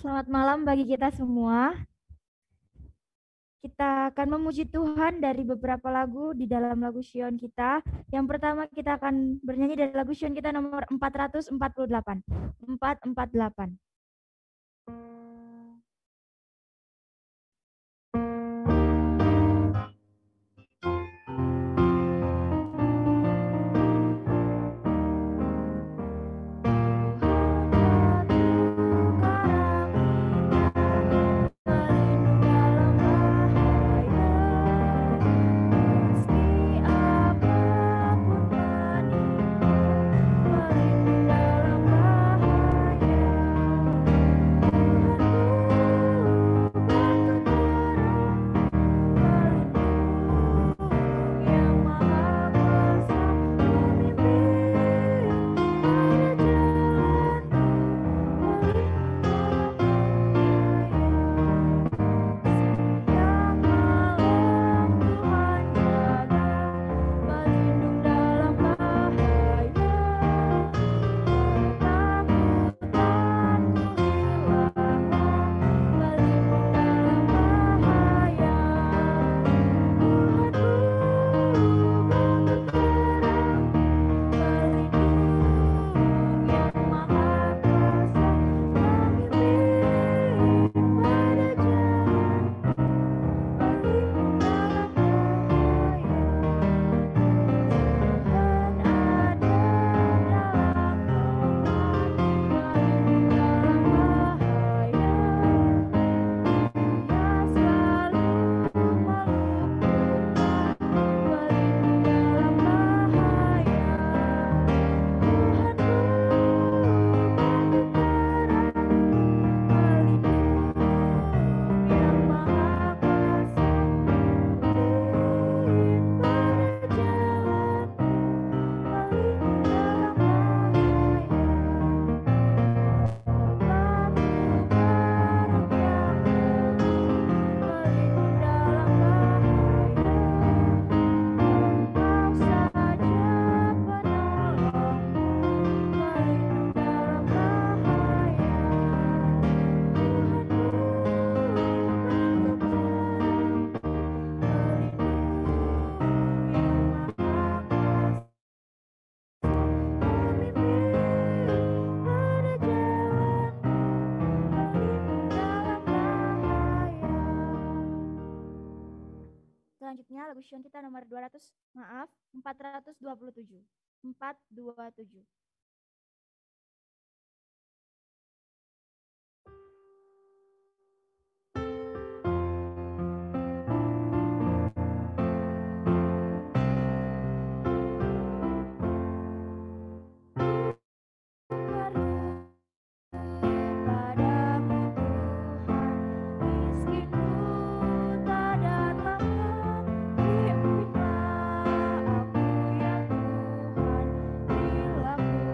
Selamat malam bagi kita semua. Kita akan memuji Tuhan dari beberapa lagu di dalam lagu Sion kita. Yang pertama kita akan bernyanyi dari lagu Sion kita nomor 448. 448. Selanjutnya lagu Sion kita nomor 427. 427. Aku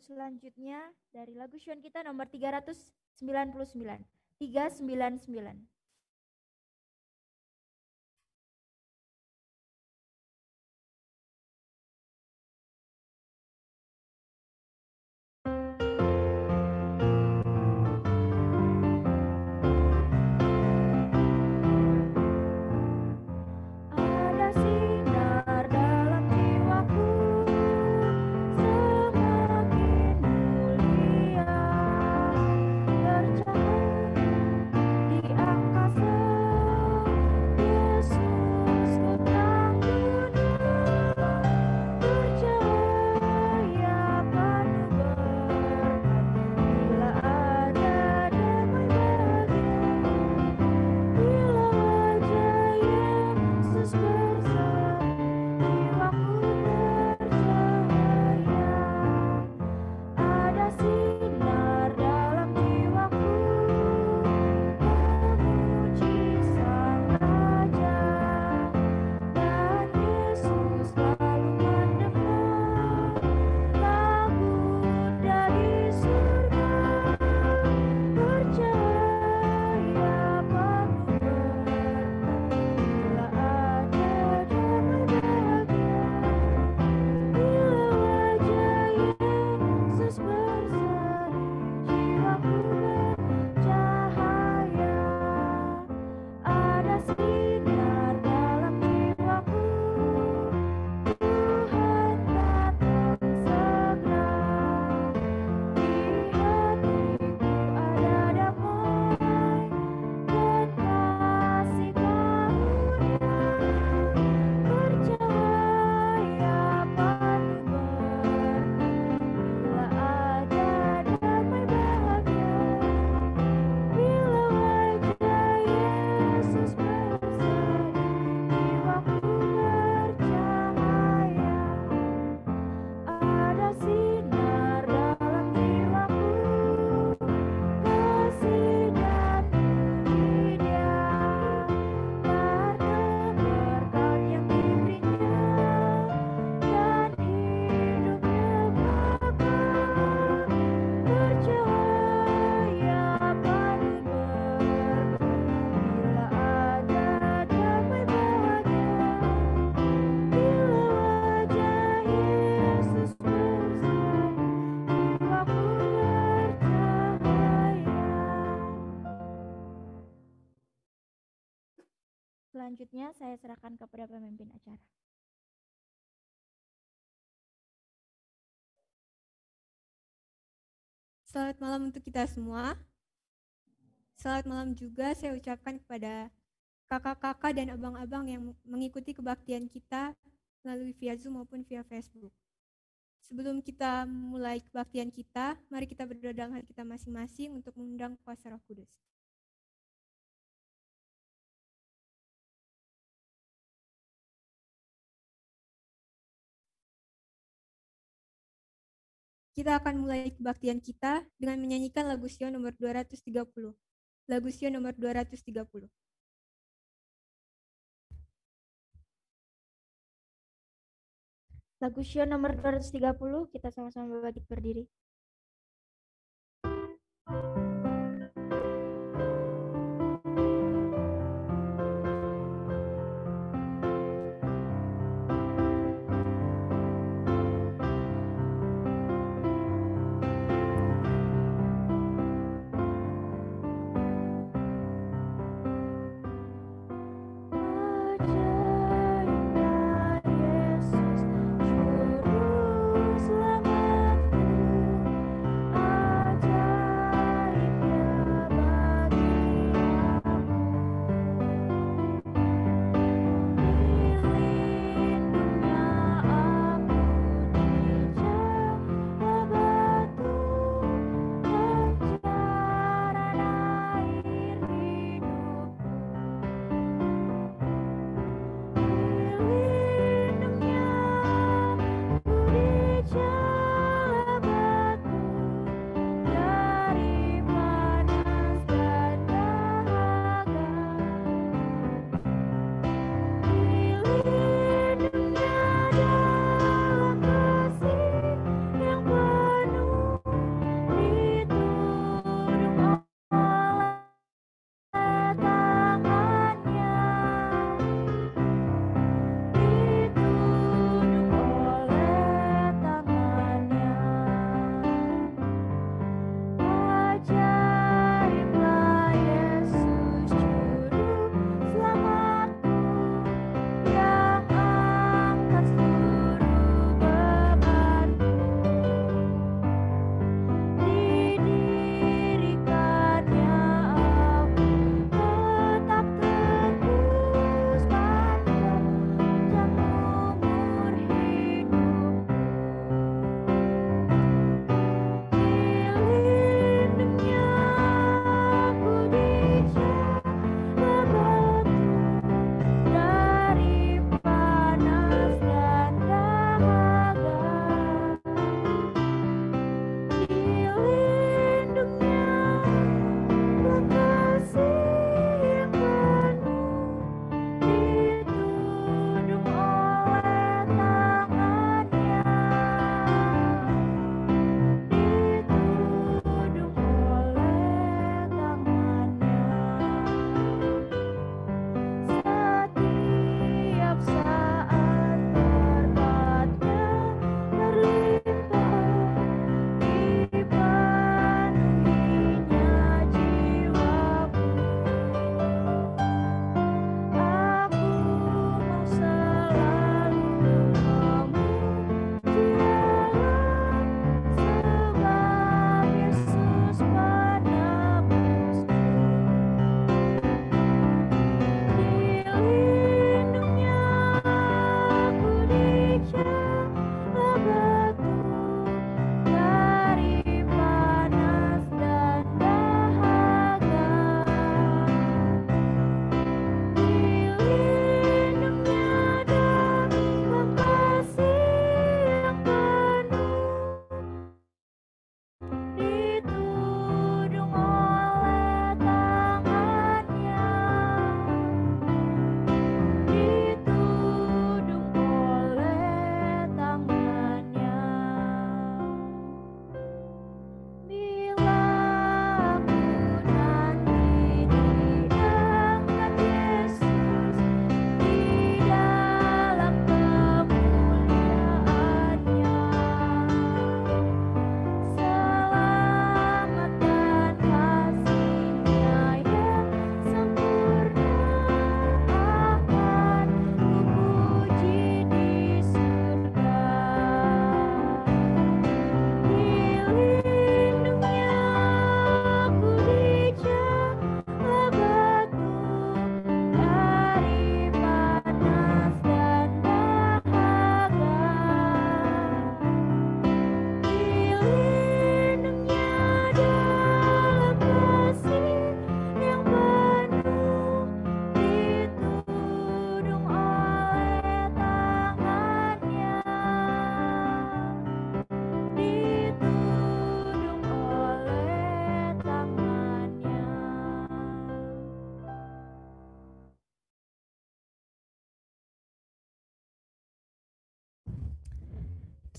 selanjutnya dari lagu Sion kita nomor 399. 399. Selanjutnya saya serahkan kepada pemimpin acara. Selamat malam untuk kita semua. Selamat malam juga saya ucapkan kepada kakak-kakak dan abang-abang yang mengikuti kebaktian kita melalui via Zoom maupun via Facebook. Sebelum kita mulai kebaktian kita, mari kita berdoa dalam hati kita masing-masing untuk mengundang kuasa Roh Kudus. Kita akan mulai kebaktian kita dengan menyanyikan lagu Sion nomor 230. Lagu Sion nomor 230. Lagu Sion nomor 230, kita sama-sama bangkit berdiri. Ajaibnya Yesus, Juru Selamatku.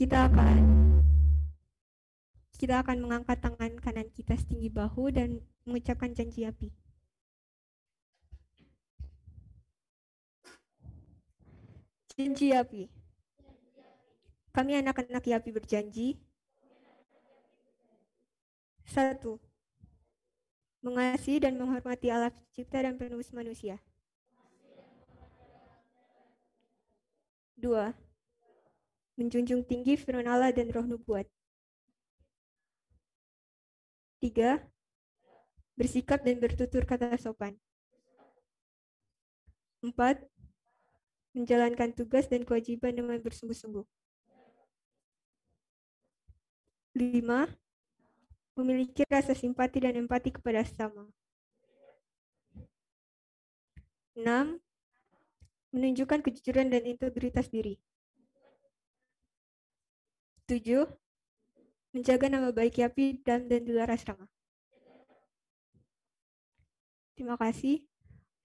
kita akan mengangkat tangan kanan kita setinggi bahu dan mengucapkan janji api. Janji api. Kami anak-anak Yapi berjanji. 1. Mengasihi dan menghormati Allah pencipta dan penebus manusia. 2. Menjunjung tinggi firman Allah dan roh nubuat. 3. Bersikap dan bertutur kata sopan. 4. Menjalankan tugas dan kewajiban dengan bersungguh-sungguh. 5. Memiliki rasa simpati dan empati kepada sesama. 6. Menunjukkan kejujuran dan integritas diri. 7. Menjaga nama baik Yapi dan di luar asrama. Terima kasih.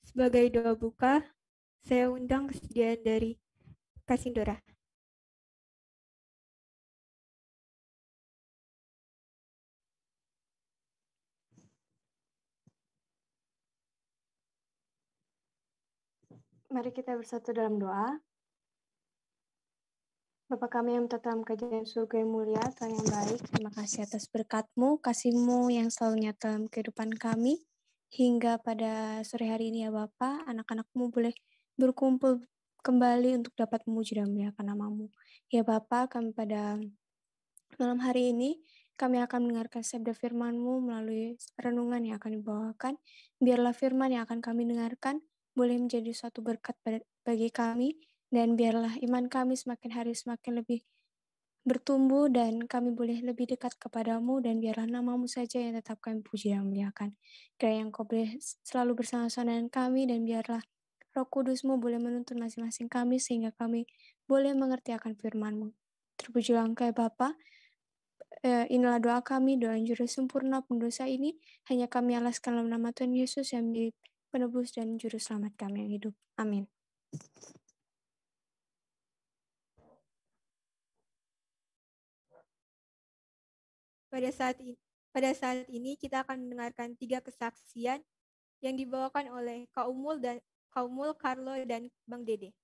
Sebagai doa buka, saya undang kesediaan dari Kasindora. Mari kita bersatu dalam doa. Bapa kami yang menetap dalam kerajaan surga yang mulia, Tuhan yang baik, terima kasih atas berkat-Mu, kasih-Mu yang selalu nyata dalam kehidupan kami. Hingga pada sore hari ini ya Bapa, anak-anak-Mu boleh berkumpul kembali untuk dapat memuji dan memuliakan nama-Mu. Ya Bapa, kami pada malam hari ini, kami akan mendengarkan sabda firman-Mu melalui renungan yang akan dibawakan. Biarlah firman yang akan kami dengarkan boleh menjadi suatu berkat bagi kami, dan biarlah iman kami semakin hari semakin lebih bertumbuh, dan kami boleh lebih dekat kepadamu, dan biarlah nama-Mu saja yang tetap kami puji dan muliakan. Kiranya Engkau boleh selalu bersama-sama dengan kami, dan biarlah Roh Kudus-Mu boleh menuntun masing-masing kami, sehingga kami boleh mengerti akan firman-Mu. Terpujilah Engkau ya Bapa. Inilah doa kami, doa yang juru sempurna pendosa ini, hanya kami alaskan dalam nama Tuhan Yesus yang menjadi penebus dan juru selamat kami yang hidup. Amin. Pada saat ini kita akan mendengarkan 3 kesaksian yang dibawakan oleh Kak Umul, Carlo, dan Bang Dede.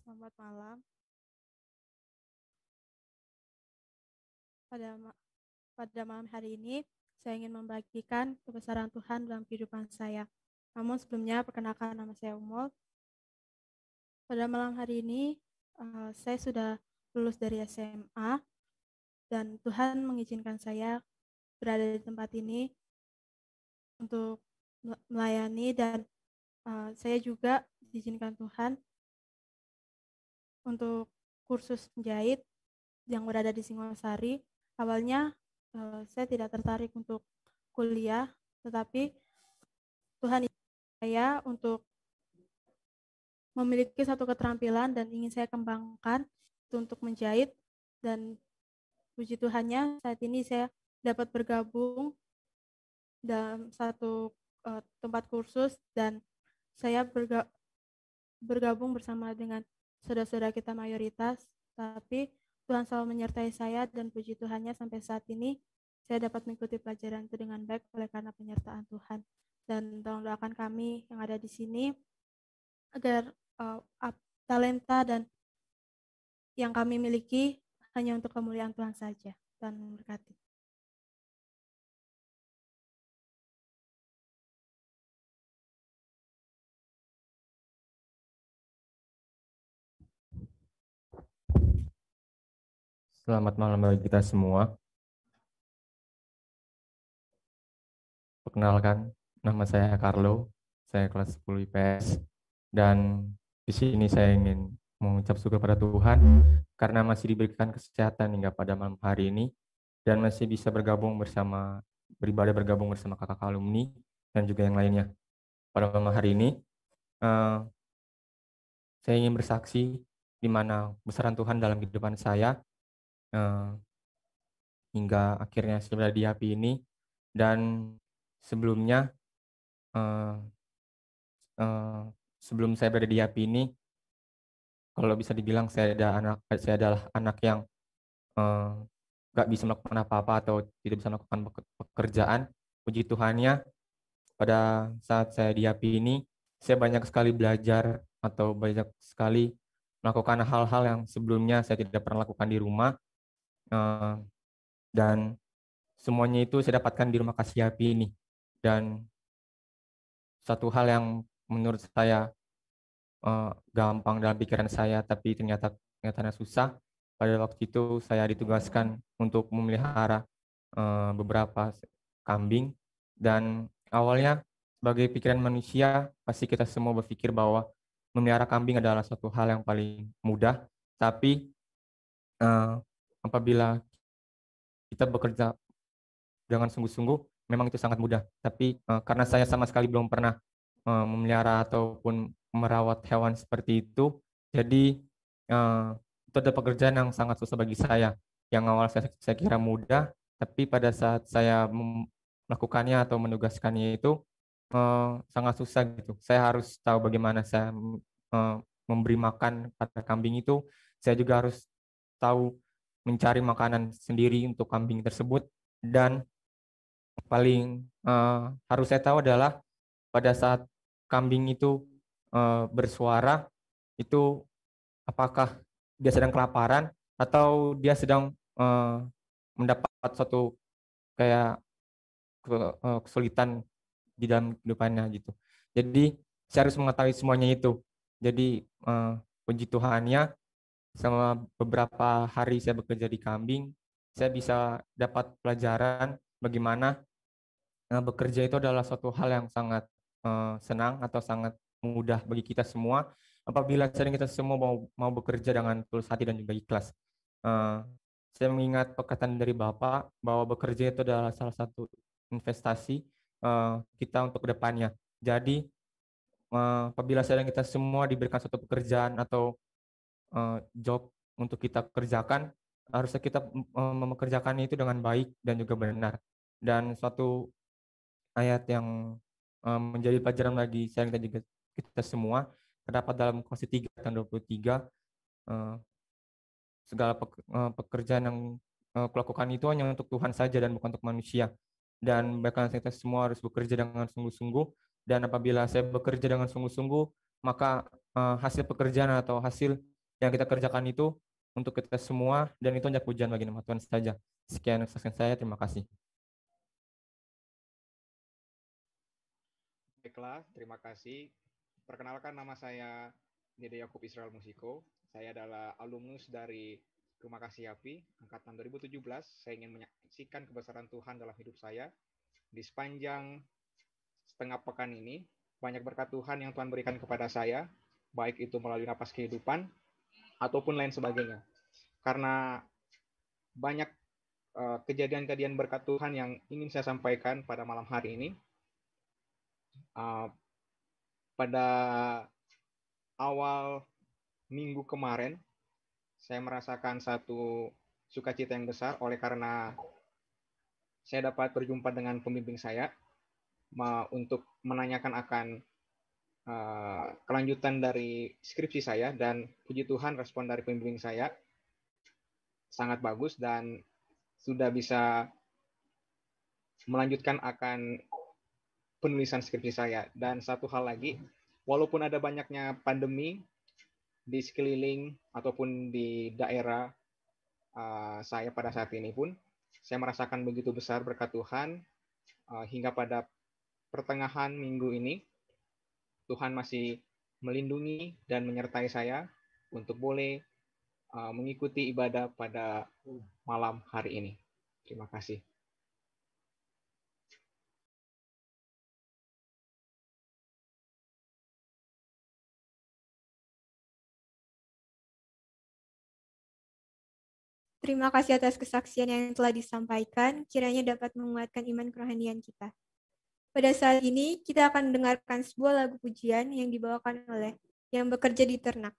Selamat malam. Pada malam hari ini, saya ingin membagikan kebesaran Tuhan dalam kehidupan saya. Namun sebelumnya, perkenalkan nama saya Umul. Pada malam hari ini, saya sudah lulus dari SMA, dan Tuhan mengizinkan saya berada di tempat ini untuk melayani, dan saya juga diizinkan Tuhan untuk kursus menjahit yang berada di Singosari. Awalnya saya tidak tertarik untuk kuliah, tetapi Tuhan izinkan saya untuk memiliki satu keterampilan dan ingin saya kembangkan untuk menjahit, dan puji Tuhannya saat ini saya dapat bergabung dalam satu tempat kursus, dan saya bergabung bersama dengan saudara-saudara kita mayoritas, tapi Tuhan selalu menyertai saya, dan puji Tuhannya sampai saat ini saya dapat mengikuti pelajaran itu dengan baik oleh karena penyertaan Tuhan. Dan tolong doakan kami yang ada di sini agar talenta dan yang kami miliki hanya untuk kemuliaan Tuhan saja. Tuhan memberkati. Selamat malam bagi kita semua. Perkenalkan, nama saya Carlo, saya kelas 10 IPS, dan di sini saya ingin mengucap syukur pada Tuhan karena masih diberikan kesehatan hingga pada malam hari ini, dan masih bisa beribadah bergabung bersama kakak alumni dan juga yang lainnya. Pada malam hari ini, saya ingin bersaksi di mana besaran Tuhan dalam kehidupan saya hingga akhirnya saya berada di Yapi ini. Dan sebelumnya eh, eh, sebelum saya berada di HAPI ini, kalau bisa dibilang saya adalah anak yang eh, nggak bisa melakukan apa-apa atau tidak bisa melakukan pekerjaan. Puji Tuhannya, pada saat saya di HAPI ini, saya banyak sekali belajar atau banyak sekali melakukan hal-hal yang sebelumnya saya tidak pernah lakukan di rumah. Eh, dan semuanya itu saya dapatkan di rumah kasih HAPI ini. Dan satu hal yang menurut saya gampang dalam pikiran saya, tapi ternyata susah. Pada waktu itu saya ditugaskan untuk memelihara beberapa kambing, dan awalnya sebagai pikiran manusia pasti kita semua berpikir bahwa memelihara kambing adalah suatu hal yang paling mudah, tapi eh, apabila kita bekerja dengan sungguh-sungguh memang itu sangat mudah. Tapi karena saya sama sekali belum pernah memelihara ataupun merawat hewan seperti itu, jadi eh, itu ada pekerjaan yang sangat susah bagi saya. Yang awal saya kira mudah, tapi pada saat saya melakukannya atau menugaskannya itu sangat susah gitu. Saya harus tahu bagaimana saya eh, memberi makan pada kambing itu. Saya juga harus tahu mencari makanan sendiri untuk kambing tersebut, dan paling harus saya tahu adalah pada saat kambing itu bersuara itu apakah dia sedang kelaparan atau dia sedang mendapat suatu kayak kesulitan di dalam kehidupannya gitu. Jadi saya harus mengetahui semuanya itu. Jadi puji Tuhannya, selama beberapa hari saya bekerja di kambing, saya bisa dapat pelajaran bagaimana bekerja itu adalah suatu hal yang sangat senang atau sangat mudah bagi kita semua apabila kita semua mau bekerja dengan tulus hati dan juga ikhlas. Eh, saya mengingat perkataan dari Bapak bahwa bekerja itu adalah salah satu investasi kita untuk kedepannya. Jadi apabila kita semua diberikan suatu pekerjaan atau job untuk kita kerjakan, harusnya kita mempekerjakannya itu dengan baik dan juga benar. Dan suatu ayat yang menjadi pelajaran bagi saya dan juga kita semua terdapat dalam Kolose 3 ayat 23, segala pekerjaan yang kulakukan itu hanya untuk Tuhan saja dan bukan untuk manusia, dan bahkan kita semua harus bekerja dengan sungguh-sungguh, dan apabila saya bekerja dengan sungguh-sungguh maka hasil pekerjaan atau hasil yang kita kerjakan itu untuk kita semua, dan itu hanya pujian bagi nama Tuhan saja. Sekian kesaksian saya, terima kasih. Baiklah, terima kasih. Perkenalkan, nama saya Dede Yakub Israel Musiko. Saya adalah alumnus dari Rumah Kasih HAPI angkatan 2017. Saya ingin menyaksikan kebesaran Tuhan dalam hidup saya. Di sepanjang setengah pekan ini, banyak berkat Tuhan yang Tuhan berikan kepada saya, baik itu melalui napas kehidupan ataupun lain sebagainya. Karena banyak kejadian-kejadian berkat Tuhan yang ingin saya sampaikan pada malam hari ini. Pada awal minggu kemarin, saya merasakan satu sukacita yang besar oleh karena saya dapat berjumpa dengan pembimbing saya untuk menanyakan akan kelanjutan dari skripsi saya, dan puji Tuhan respon dari pembimbing saya sangat bagus dan sudah bisa melanjutkan akan penulisan skripsi saya. Dan satu hal lagi, walaupun ada banyaknya pandemi di sekeliling ataupun di daerah saya pada saat ini pun, saya merasakan begitu besar berkat Tuhan hingga pada pertengahan minggu ini, Tuhan masih melindungi dan menyertai saya untuk boleh mengikuti ibadah pada malam hari ini. Terima kasih. Terima kasih atas kesaksian yang telah disampaikan, kiranya dapat menguatkan iman kerohanian kita. Pada saat ini, kita akan mendengarkan sebuah lagu pujian yang dibawakan oleh yang bekerja di ternak.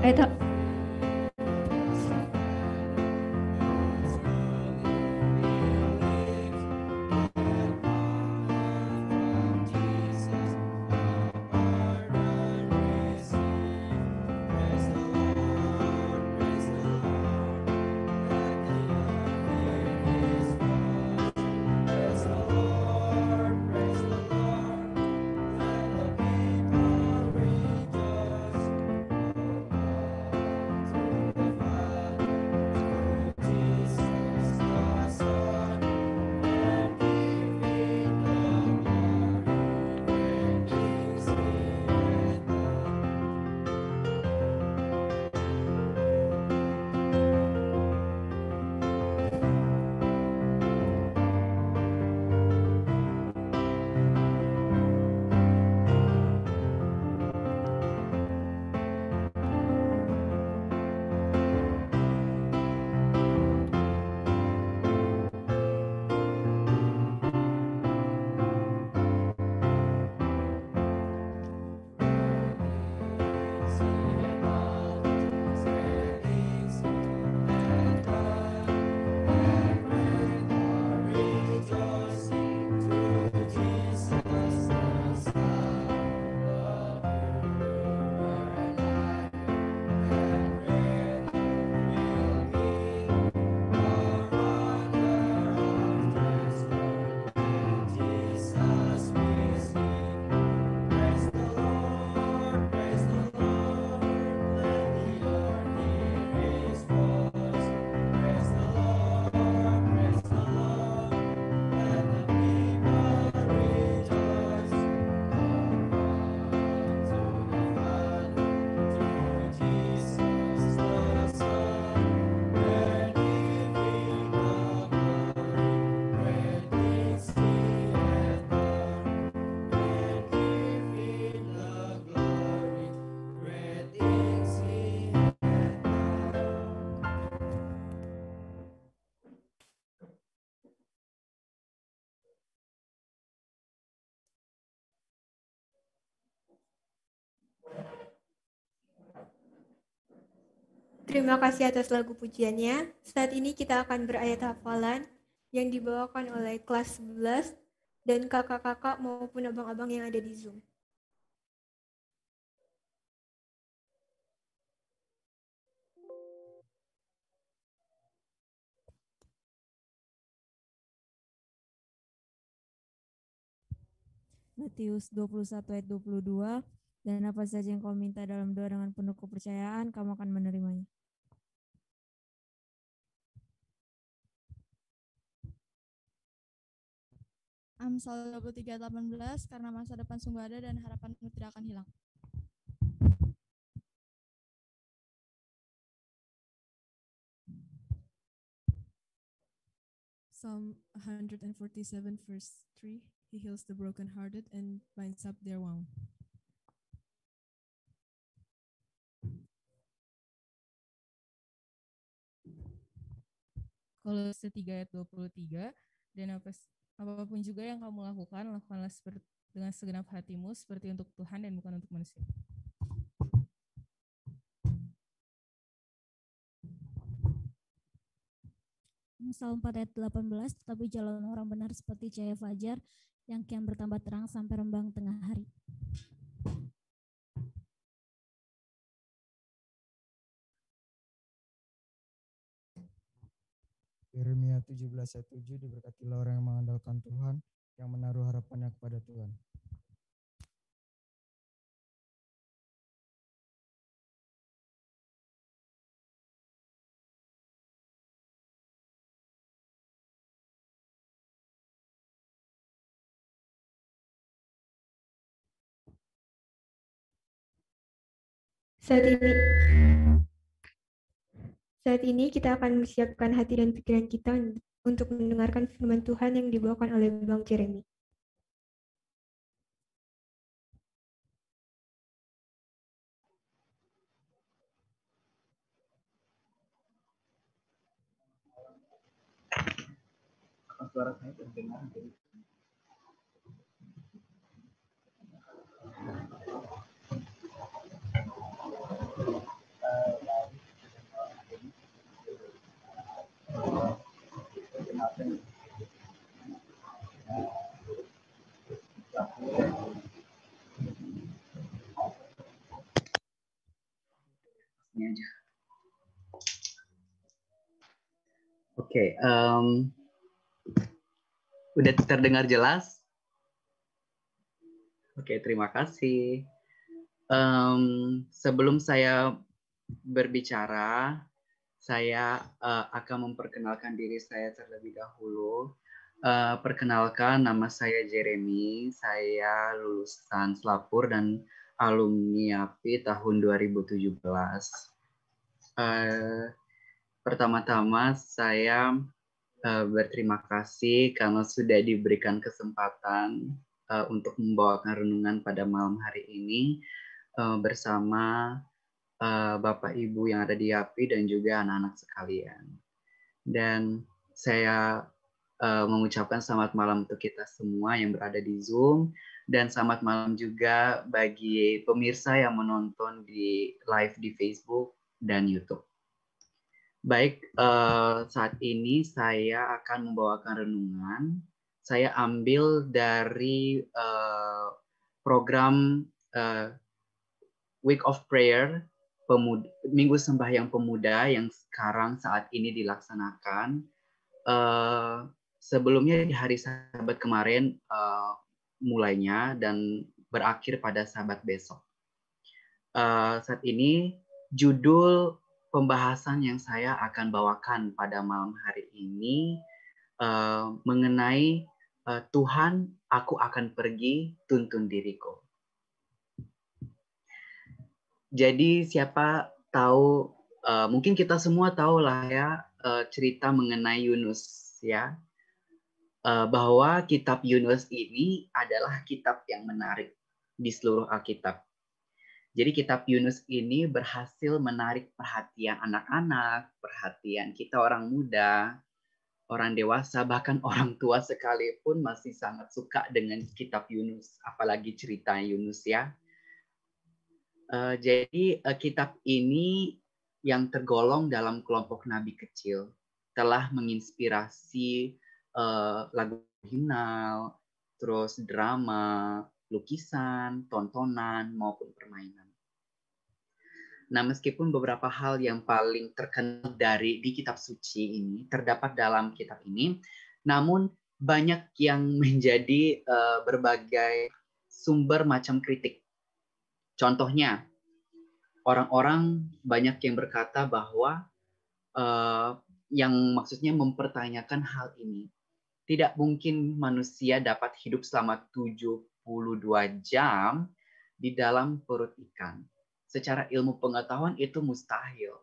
Ayat Terima kasih atas lagu pujiannya. Saat ini kita akan berayat hafalan yang dibawakan oleh kelas 11 dan kakak-kakak maupun abang-abang yang ada di Zoom. Matius 21 ayat 22, dan apa saja yang kau minta dalam doa dengan penuh kepercayaan, kamu akan menerimanya. Amsal 23 ayat 18, karena masa depan sungguh ada dan harapanmu tidak akan hilang. Psalm 147 verse 3, He heals the brokenhearted and binds up their wound. Kolose 3 ayat 23, dan apapun juga yang kamu lakukan, lakukanlah dengan segenap hatimu seperti untuk Tuhan dan bukan untuk manusia. Amsal 4 ayat 18, tetapi jalan orang benar seperti cahaya fajar yang kian bertambah terang sampai rembang tengah hari. Yeremia 17 ayat 7, diberkatilah orang yang mengandalkan Tuhan, yang menaruh harapannya kepada Tuhan. Saat ini kita akan mempersiapkan hati dan pikiran kita untuk mendengarkan firman Tuhan yang dibawakan oleh Bang Jeremy. Suara saya terdengar jadi Ini aja. Oke, udah terdengar jelas? Oke, terima kasih. Sebelum saya berbicara, saya akan memperkenalkan diri saya terlebih dahulu. Perkenalkan, nama saya Jeremy. Saya lulusan Selapur dan alumni API tahun 2017. Pertama-tama saya berterima kasih karena sudah diberikan kesempatan untuk membawakan renungan pada malam hari ini bersama Bapak Ibu yang ada di API dan juga anak-anak sekalian. Dan saya mengucapkan selamat malam untuk kita semua yang berada di Zoom dan selamat malam juga bagi pemirsa yang menonton di live di Facebook dan YouTube. Baik, saat ini saya akan membawakan renungan. Saya ambil dari program Week of Prayer, Minggu Sembahyang Pemuda yang sekarang saat ini dilaksanakan. Sebelumnya di hari Sabat kemarin mulainya dan berakhir pada Sabat besok. Saat ini judul pembahasan yang saya akan bawakan pada malam hari ini mengenai Tuhan, aku akan pergi, tuntun diriku. Jadi siapa tahu, mungkin kita semua tahu lah ya cerita mengenai Yunus ya, bahwa kitab Yunus ini adalah kitab yang menarik di seluruh Alkitab. Jadi kitab Yunus ini berhasil menarik perhatian anak-anak, perhatian kita orang muda, orang dewasa, bahkan orang tua sekalipun masih sangat suka dengan kitab Yunus, apalagi cerita Yunus ya. Jadi kitab ini yang tergolong dalam kelompok nabi kecil telah menginspirasi lagu himnal, terus drama, lukisan, tontonan, maupun permainan. Nah, meskipun beberapa hal yang paling terkenal di kitab suci ini terdapat dalam kitab ini, namun banyak yang menjadi berbagai sumber macam kritik. Contohnya, orang-orang banyak yang berkata bahwa yang maksudnya mempertanyakan hal ini. Tidak mungkin manusia dapat hidup selama 72 jam di dalam perut ikan. Secara ilmu pengetahuan itu mustahil,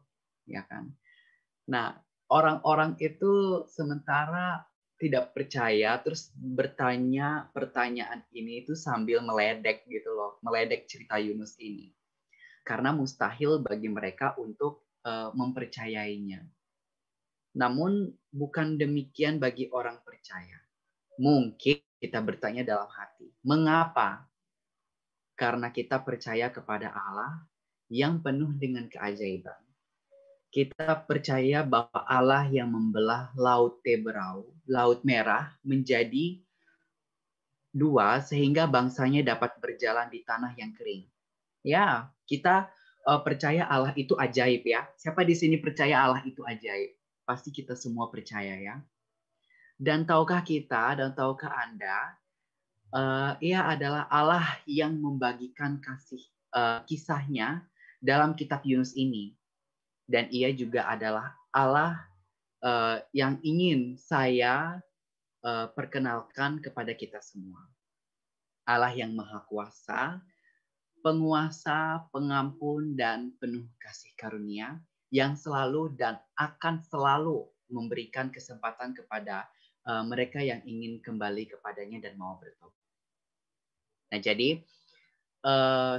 ya kan? Nah, orang-orang itu sementara tidak percaya, terus bertanya pertanyaan ini itu sambil meledek gitu loh, meledek cerita Yunus ini. Karena mustahil bagi mereka untuk mempercayainya. Namun bukan demikian bagi orang percaya. Mungkin kita bertanya dalam hati, mengapa? Karena kita percaya kepada Allah yang penuh dengan keajaiban. Kita percaya bahwa Allah yang membelah Laut Teberau, Laut Merah menjadi dua sehingga bangsanya dapat berjalan di tanah yang kering. Ya, kita percaya Allah itu ajaib ya. Siapa di sini percaya Allah itu ajaib? Pasti kita semua percaya ya. Dan tahukah kita dan tahukah Anda, Ia adalah Allah yang membagikan kisahnya dalam kitab Yunus ini. Dan Ia juga adalah Allah yang ingin saya perkenalkan kepada kita semua. Allah yang Maha Kuasa, penguasa, pengampun, dan penuh kasih karunia yang selalu dan akan selalu memberikan kesempatan kepada mereka yang ingin kembali kepadanya dan mau bertobat. Nah, jadi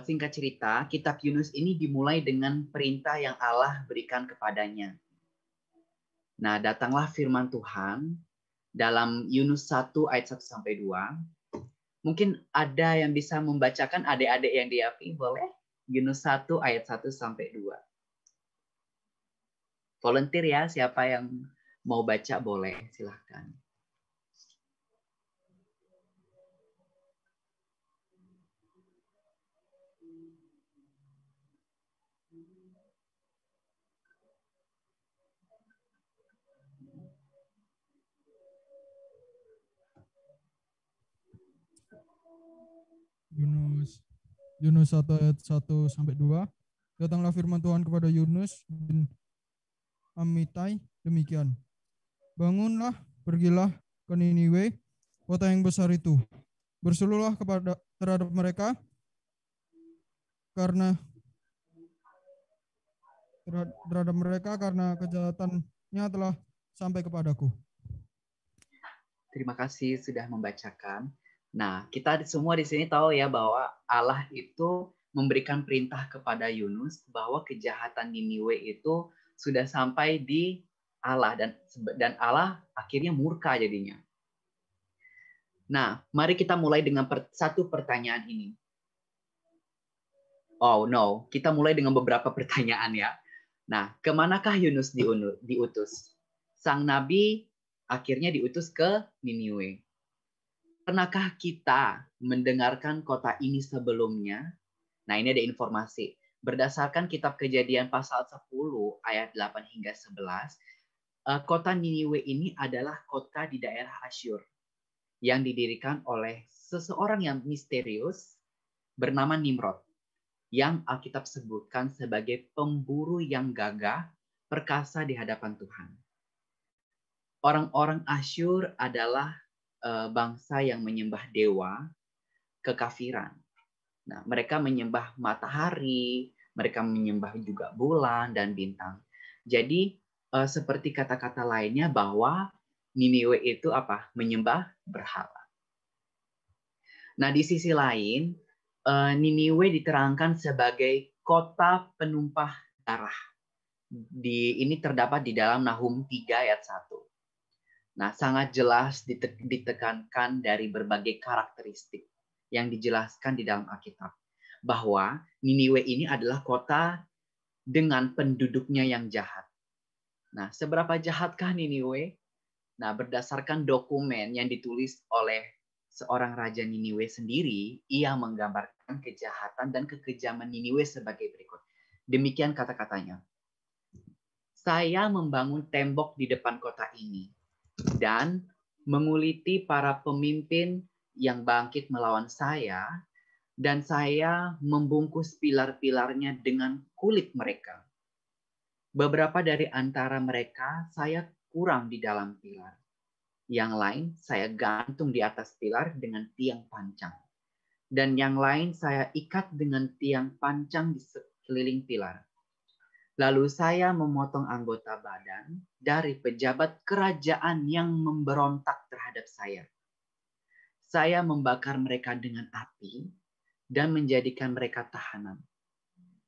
singkat cerita, kitab Yunus ini dimulai dengan perintah yang Allah berikan kepadanya. Nah, datanglah firman Tuhan dalam Yunus 1 ayat 1-2. Mungkin ada yang bisa membacakan, adik-adik yang diapi, boleh? Yunus 1 ayat 1-2. Volunteer ya, siapa yang Mau baca boleh, silahkan. Yunus 1 ayat 1 sampai 2. Datanglah firman Tuhan kepada Yunus bin Amittai demikian. Bangunlah, pergilah ke Niniwe, kota yang besar itu. Bersululah terhadap mereka karena kejahatannya telah sampai kepadaku. Terima kasih sudah membacakan. Nah, kita semua di sini tahu ya bahwa Allah itu memberikan perintah kepada Yunus bahwa kejahatan Niniwe itu sudah sampai di Allah dan Allah akhirnya murka jadinya. Nah, mari kita mulai dengan satu pertanyaan ini. Oh no, kita mulai dengan beberapa pertanyaan ya. Nah, kemanakah Yunus diutus? Sang Nabi akhirnya diutus ke Niniwe. Pernahkah kita mendengarkan kota ini sebelumnya? Nah, ini ada informasi. Berdasarkan kitab Kejadian pasal 10 ayat 8 hingga 11, kota Niniwe ini adalah kota di daerah Asyur yang didirikan oleh seseorang yang misterius bernama Nimrod, yang Alkitab sebutkan sebagai pemburu yang gagah, perkasa di hadapan Tuhan. Orang-orang Asyur adalah bangsa yang menyembah dewa, kekafiran. Nah, mereka menyembah matahari, mereka menyembah juga bulan dan bintang. Jadi, seperti kata-kata lainnya bahwa Niniwe itu apa? Menyembah berhala. Nah, di sisi lain, Niniwe diterangkan sebagai kota penumpah darah. Ini terdapat di dalam Nahum 3 ayat 1. Nah, sangat jelas ditekankan dari berbagai karakteristik yang dijelaskan di dalam Alkitab. Bahwa Niniwe ini adalah kota dengan penduduknya yang jahat. Nah, seberapa jahatkah Niniwe? Nah, berdasarkan dokumen yang ditulis oleh seorang Raja Niniwe sendiri, ia menggambarkan kejahatan dan kekejaman Niniwe sebagai berikut. Demikian kata-katanya. Saya membangun tembok di depan kota ini dan menguliti para pemimpin yang bangkit melawan saya, dan saya membungkus pilar-pilarnya dengan kulit mereka. Beberapa dari antara mereka saya kurang di dalam pilar. Yang lain saya gantung di atas pilar dengan tiang pancang. Dan yang lain saya ikat dengan tiang pancang di sekeliling pilar. Lalu saya memotong anggota badan dari pejabat kerajaan yang memberontak terhadap saya. Saya membakar mereka dengan api dan menjadikan mereka tahanan.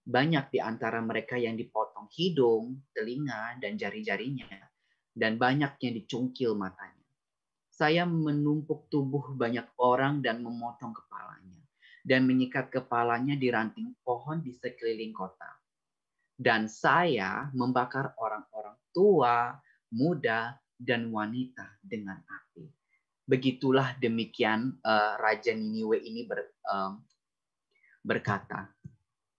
Banyak di antara mereka yang dipotong hidung, telinga, dan jari-jarinya, dan banyak yang dicungkil matanya. Saya menumpuk tubuh banyak orang dan memotong kepalanya, dan menyikat kepalanya di ranting pohon di sekeliling kota. Dan saya membakar orang-orang tua, muda, dan wanita dengan api. Begitulah demikian Raja Niniwe ini berkata.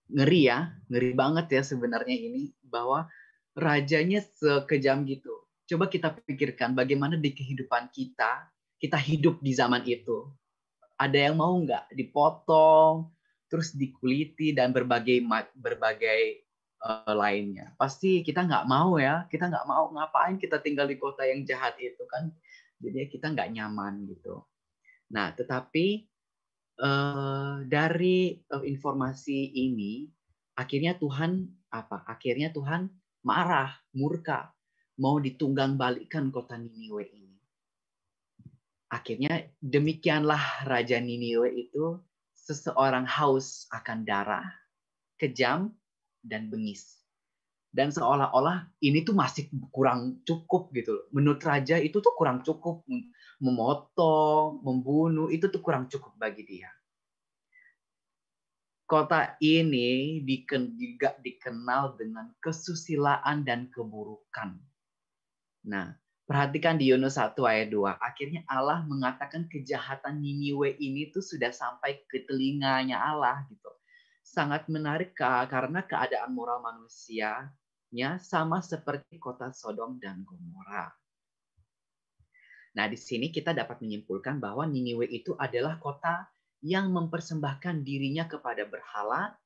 Ngeri ya, ngeri banget ya sebenarnya ini, bahwa rajanya sekejam gitu. Coba kita pikirkan bagaimana di kehidupan kita hidup di zaman itu. Ada yang mau nggak dipotong, terus dikuliti, dan berbagai lainnya. Pasti kita nggak mau ya, kita nggak mau, ngapain kita tinggal di kota yang jahat itu kan. Jadi kita nggak nyaman gitu. Nah, tetapi dari informasi ini, akhirnya Tuhan marah, murka, mau ditunggang balikkan kota Niniwe ini. Akhirnya demikianlah Raja Niniwe itu seseorang haus akan darah, kejam, dan bengis. Dan seolah-olah ini tuh masih kurang cukup gitu. Menurut raja itu tuh kurang cukup. Memotong, membunuh, itu tuh kurang cukup bagi dia. Kota ini juga dikenal dengan kesusilaan dan keburukan. Nah, Perhatikan di Yunus 1 ayat 2. Akhirnya Allah mengatakan kejahatan Niniwe ini tuh sudah sampai ke telinganya Allah gitu. Sangat menarik karena keadaan moral manusianya sama seperti kota Sodom dan Gomora. Nah, di sini kita dapat menyimpulkan bahwa Niniwe itu adalah kota yang mempersembahkan dirinya kepada berhala,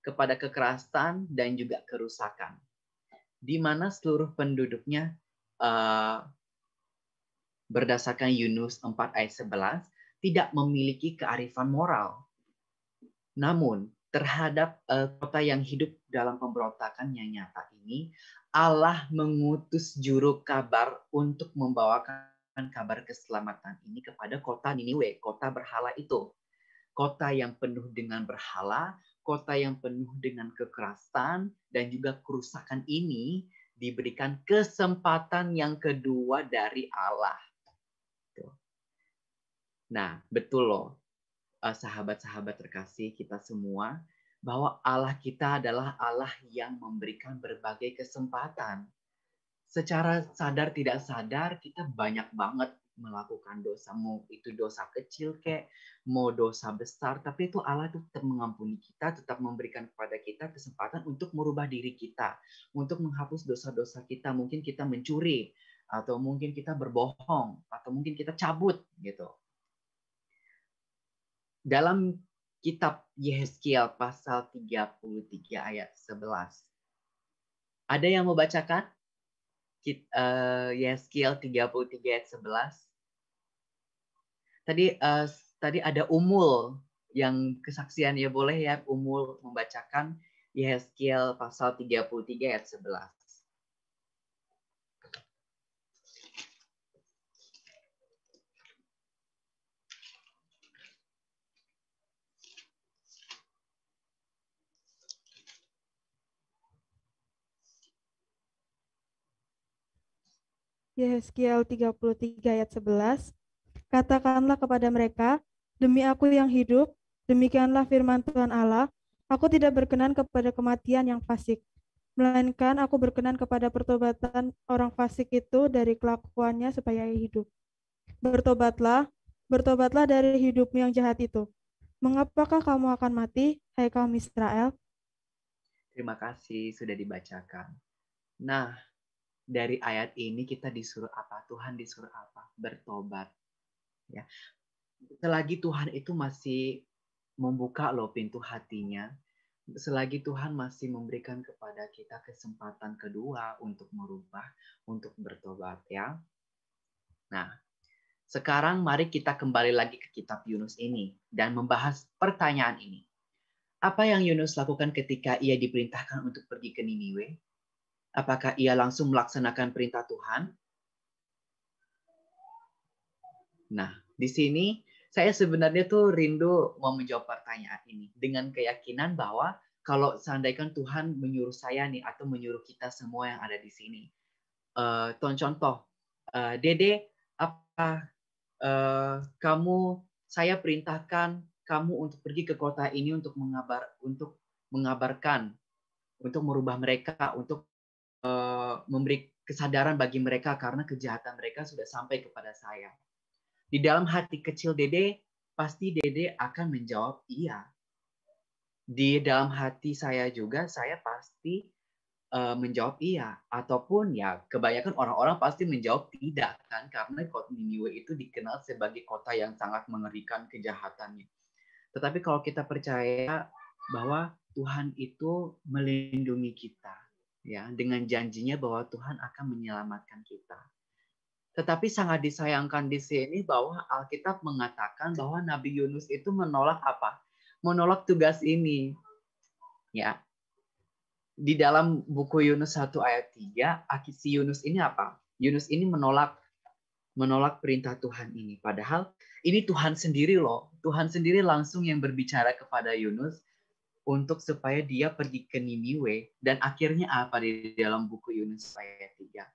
kepada kekerasan, dan juga kerusakan. Di mana seluruh penduduknya berdasarkan Yunus 4 ayat 11 tidak memiliki kearifan moral. Namun, terhadap kota yang hidup dalam pemberontakan yang nyata ini, Allah mengutus juru kabar untuk membawakan kabar keselamatan ini kepada kota Niniwe, kota berhala itu. Kota yang penuh dengan berhala, kota yang penuh dengan kekerasan, dan juga kerusakan ini diberikan kesempatan yang kedua dari Allah. Nah, betul loh, sahabat-sahabat terkasih kita semua, bahwa Allah kita adalah Allah yang memberikan berbagai kesempatan. Secara sadar tidak sadar, kita banyak banget melakukan dosa, mau itu dosa kecil kayak mau dosa besar, tapi itu Allah itu tetap mengampuni kita, tetap memberikan kepada kita kesempatan untuk merubah diri kita, untuk menghapus dosa-dosa kita. Mungkin kita mencuri, atau mungkin kita berbohong, atau mungkin kita cabut gitu. Dalam kitab Yehezkiel pasal 33 ayat 11. Ada yang mau bacakan? Yehezkiel 33 ayat 11. Tadi ada Umul yang kesaksian, ya boleh ya Umul membacakan Yehezkiel pasal 33 ayat 11. Yehezkiel 33 ayat 11. Katakanlah kepada mereka, demi aku yang hidup, demikianlah firman Tuhan Allah, aku tidak berkenan kepada kematian yang fasik, melainkan aku berkenan kepada pertobatan orang fasik itu dari kelakuannya supaya ia hidup. Bertobatlah, bertobatlah dari hidupmu yang jahat itu. Mengapakah kamu akan mati, hai kaum Israel? Terima kasih sudah dibacakan. Nah, dari ayat ini kita disuruh apa? Tuhan disuruh apa? Bertobat. Ya. Selagi Tuhan itu masih membuka loh pintu hatinya, selagi Tuhan masih memberikan kepada kita kesempatan kedua untuk merubah, untuk bertobat ya. Nah, sekarang mari kita kembali lagi ke kitab Yunus ini dan membahas pertanyaan ini. Apa yang Yunus lakukan ketika ia diperintahkan untuk pergi ke Niniwe? Apakah ia langsung melaksanakan perintah Tuhan? Nah, di sini saya sebenarnya tuh rindu mau menjawab pertanyaan ini dengan keyakinan bahwa kalau seandainya Tuhan menyuruh saya nih atau menyuruh kita semua yang ada di sini, contoh, Dede, apa saya perintahkan kamu untuk pergi ke kota ini untuk mengabarkan, untuk merubah mereka, untuk memberi kesadaran bagi mereka karena kejahatan mereka sudah sampai kepada saya. Di dalam hati kecil Dede, pasti Dede akan menjawab iya. Di dalam hati saya juga, saya pasti menjawab iya. Ataupun ya kebanyakan orang-orang pasti menjawab tidak kan, karena kota Niniwe itu dikenal sebagai kota yang sangat mengerikan kejahatannya. Tetapi kalau kita percaya bahwa Tuhan itu melindungi kita, ya, dengan janjinya bahwa Tuhan akan menyelamatkan kita. Tetapi sangat disayangkan di sini bahwa Alkitab mengatakan bahwa Nabi Yunus itu menolak apa? Menolak tugas ini. Ya. Di dalam buku Yunus 1 ayat 3, si Yunus ini apa? Yunus ini menolak perintah Tuhan ini. Padahal ini Tuhan sendiri loh. Tuhan sendiri langsung yang berbicara kepada Yunus untuk supaya dia pergi ke Niniwe. Dan akhirnya apa di dalam buku Yunus ayat 3?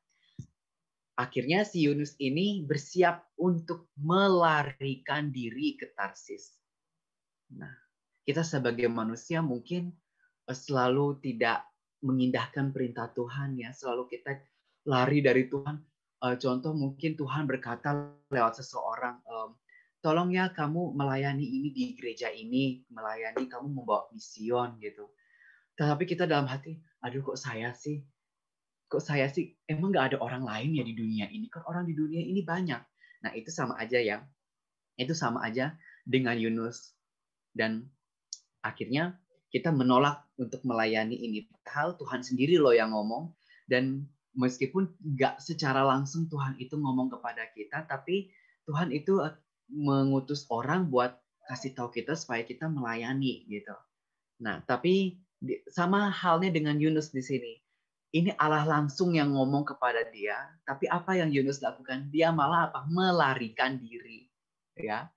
Akhirnya si Yunus ini bersiap untuk melarikan diri ke Tarsis. Nah, kita sebagai manusia mungkin selalu tidak mengindahkan perintah Tuhan ya. Selalu kita lari dari Tuhan. Contoh mungkin Tuhan berkata lewat seseorang, tolong ya kamu melayani ini di gereja ini, melayani kamu membawa mision gitu. Tetapi kita dalam hati, aduh kok saya sih, emang nggak ada orang lain ya di dunia ini, kan orang di dunia ini banyak. Nah itu sama aja ya, itu sama aja dengan Yunus. Dan akhirnya kita menolak untuk melayani ini. Padahal Tuhan sendiri loh yang ngomong, dan meskipun nggak secara langsung Tuhan itu ngomong kepada kita, tapi Tuhan itu mengutus orang buat kasih tahu kita supaya kita melayani gitu. Nah, tapi sama halnya dengan Yunus di sini. Ini Allah langsung yang ngomong kepada dia, tapi apa yang Yunus lakukan? Dia malah apa? Melarikan diri. Ya.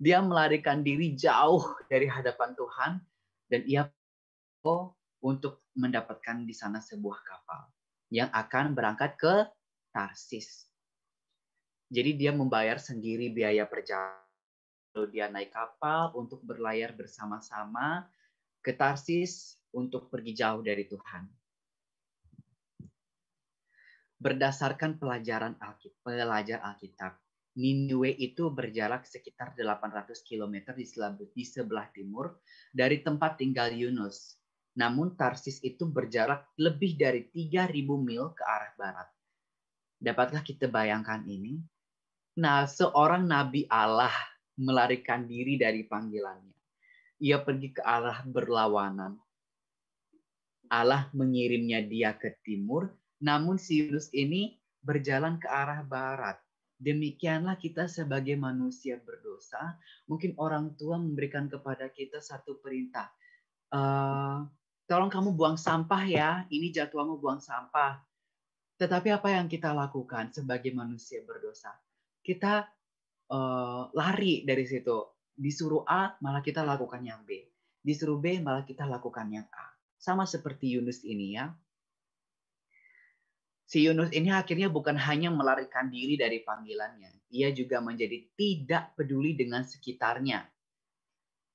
Dia melarikan diri jauh dari hadapan Tuhan, dan ia untuk mendapatkan di sana sebuah kapal yang akan berangkat ke Tarsis. Jadi dia membayar sendiri biaya perjalanan. Lalu dia naik kapal untuk berlayar bersama-sama ke Tarsis untuk pergi jauh dari Tuhan. Berdasarkan pelajar Alkitab, Niniwe itu berjarak sekitar 800 km di sebelah timur dari tempat tinggal Yunus. Namun Tarsis itu berjarak lebih dari 3.000 mil ke arah barat. Dapatkah kita bayangkan ini? Nah, seorang nabi Allah melarikan diri dari panggilannya. Ia pergi ke arah berlawanan. Allah mengirimnya dia ke timur, namun si Yunus ini berjalan ke arah barat. Demikianlah kita sebagai manusia berdosa. Mungkin orang tua memberikan kepada kita satu perintah. Tolong kamu buang sampah ya, ini jadwalmu buang sampah. Tetapi apa yang kita lakukan sebagai manusia berdosa? Kita lari dari situ. Disuruh A, malah kita lakukan yang B. Disuruh B, malah kita lakukan yang A. Sama seperti Yunus ini ya. Si Yunus ini akhirnya bukan hanya melarikan diri dari panggilannya. Ia juga menjadi tidak peduli dengan sekitarnya.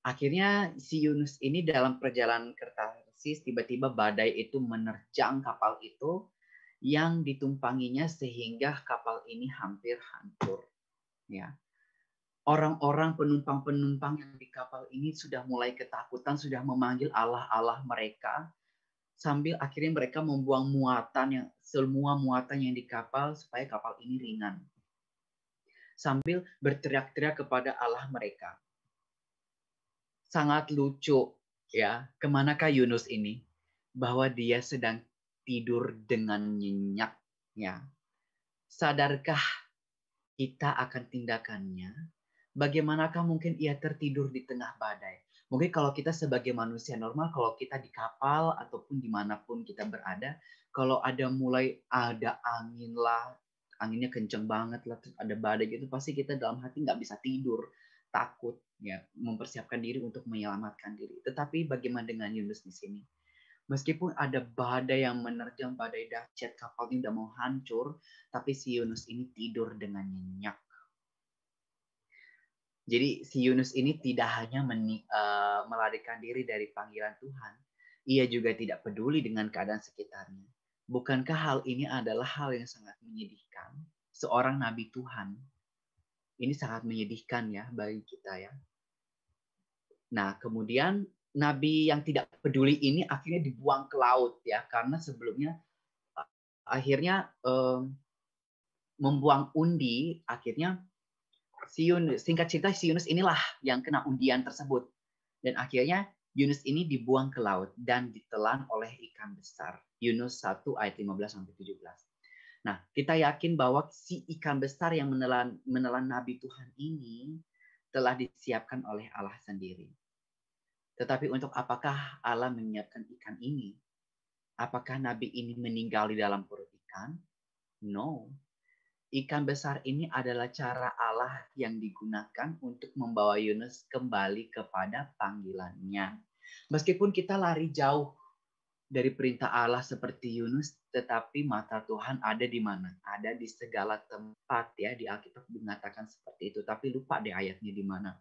Akhirnya si Yunus ini dalam perjalanan ke Tarsis, tiba-tiba badai itu menerjang kapal itu yang ditumpanginya sehingga kapal ini hampir hancur. Ya. Orang-orang penumpang-penumpang yang di kapal ini sudah mulai ketakutan, sudah memanggil Allah-Allah mereka, sambil akhirnya mereka membuang semua muatan yang di kapal supaya kapal ini ringan. Sambil berteriak-teriak kepada Allah mereka. Sangat lucu ya, kemanakah Yunus ini? Bahwa dia sedang tidur dengan nyenyak ya. Sadarkah kita akan tindakannya? Bagaimanakah mungkin ia tertidur di tengah badai? Mungkin kalau kita sebagai manusia normal, kalau kita di kapal ataupun dimanapun kita berada, kalau mulai ada angin lah, anginnya kenceng banget lah, ada badai gitu, pasti kita dalam hati nggak bisa tidur, takut, ya, mempersiapkan diri untuk menyelamatkan diri. Tetapi bagaimana dengan Yunus di sini? Meskipun ada badai yang menerjang, badai dahsyat, kapalnya udah mau hancur, tapi si Yunus ini tidur dengan nyenyak. Jadi si Yunus ini tidak hanya melarikan diri dari panggilan Tuhan, ia juga tidak peduli dengan keadaan sekitarnya. Bukankah hal ini adalah hal yang sangat menyedihkan? Seorang nabi Tuhan, ini sangat menyedihkan ya bagi kita ya. Nah kemudian nabi yang tidak peduli ini akhirnya dibuang ke laut ya, karena sebelumnya akhirnya membuang undi, akhirnya singkat cerita si Yunus inilah yang kena undian tersebut. Dan akhirnya Yunus ini dibuang ke laut dan ditelan oleh ikan besar. Yunus 1 ayat 15-17. Nah, kita yakin bahwa si ikan besar yang menelan Nabi Tuhan ini telah disiapkan oleh Allah sendiri. Tetapi untuk apakah Allah menyiapkan ikan ini? Apakah Nabi ini meninggal di dalam perut ikan? No. Ikan besar ini adalah cara Allah yang digunakan untuk membawa Yunus kembali kepada panggilannya. Meskipun kita lari jauh dari perintah Allah seperti Yunus, tetapi mata Tuhan ada di mana? Ada di segala tempat ya, di Alkitab mengatakan seperti itu. Tapi lupa deh ayatnya di mana.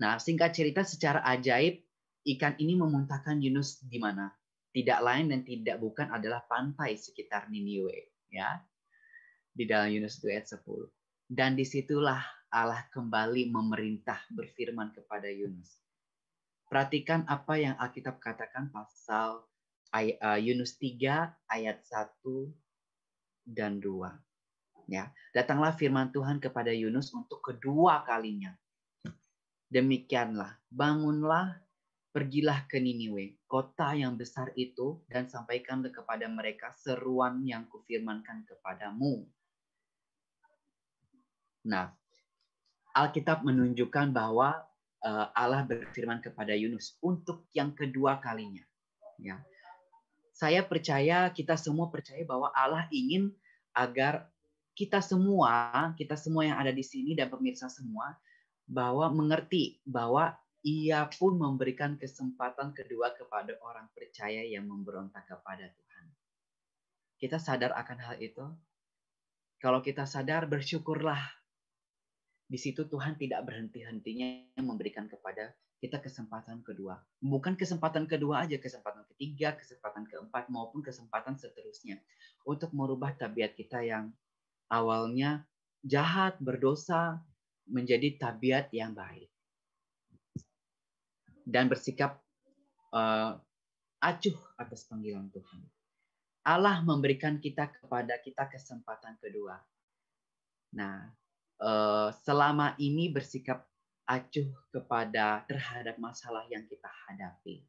Nah, singkat cerita secara ajaib, ikan ini memuntahkan Yunus di mana? Tidak lain dan tidak bukan adalah pantai sekitar Niniwe. ya, di dalam Yunus 2 ayat 10. Dan disitulah Allah kembali memerintah berfirman kepada Yunus. Perhatikan apa yang Alkitab katakan pasal Yunus 3 ayat 1 dan 2. Ya, datanglah firman Tuhan kepada Yunus untuk kedua kalinya. Demikianlah, bangunlah, pergilah ke Niniwe, kota yang besar itu, dan sampaikanlah kepada mereka seruan yang kufirmankan kepadamu. Nah, Alkitab menunjukkan bahwa Allah berfirman kepada Yunus untuk yang kedua kalinya. Ya, saya percaya, kita semua percaya bahwa Allah ingin agar kita semua yang ada di sini dan pemirsa semua, bahwa mengerti bahwa Ia pun memberikan kesempatan kedua kepada orang percaya yang memberontak kepada Tuhan. Kita sadar akan hal itu? Kalau kita sadar, bersyukurlah. Di situ Tuhan tidak berhenti-hentinya memberikan kepada kita kesempatan kedua. Bukan kesempatan kedua aja, kesempatan ketiga, kesempatan keempat, maupun kesempatan seterusnya. Untuk merubah tabiat kita yang awalnya jahat, berdosa, menjadi tabiat yang baik. Dan bersikap acuh atas panggilan Tuhan. Allah memberikan kepada kita kesempatan kedua. Nah, selama ini bersikap acuh terhadap masalah yang kita hadapi.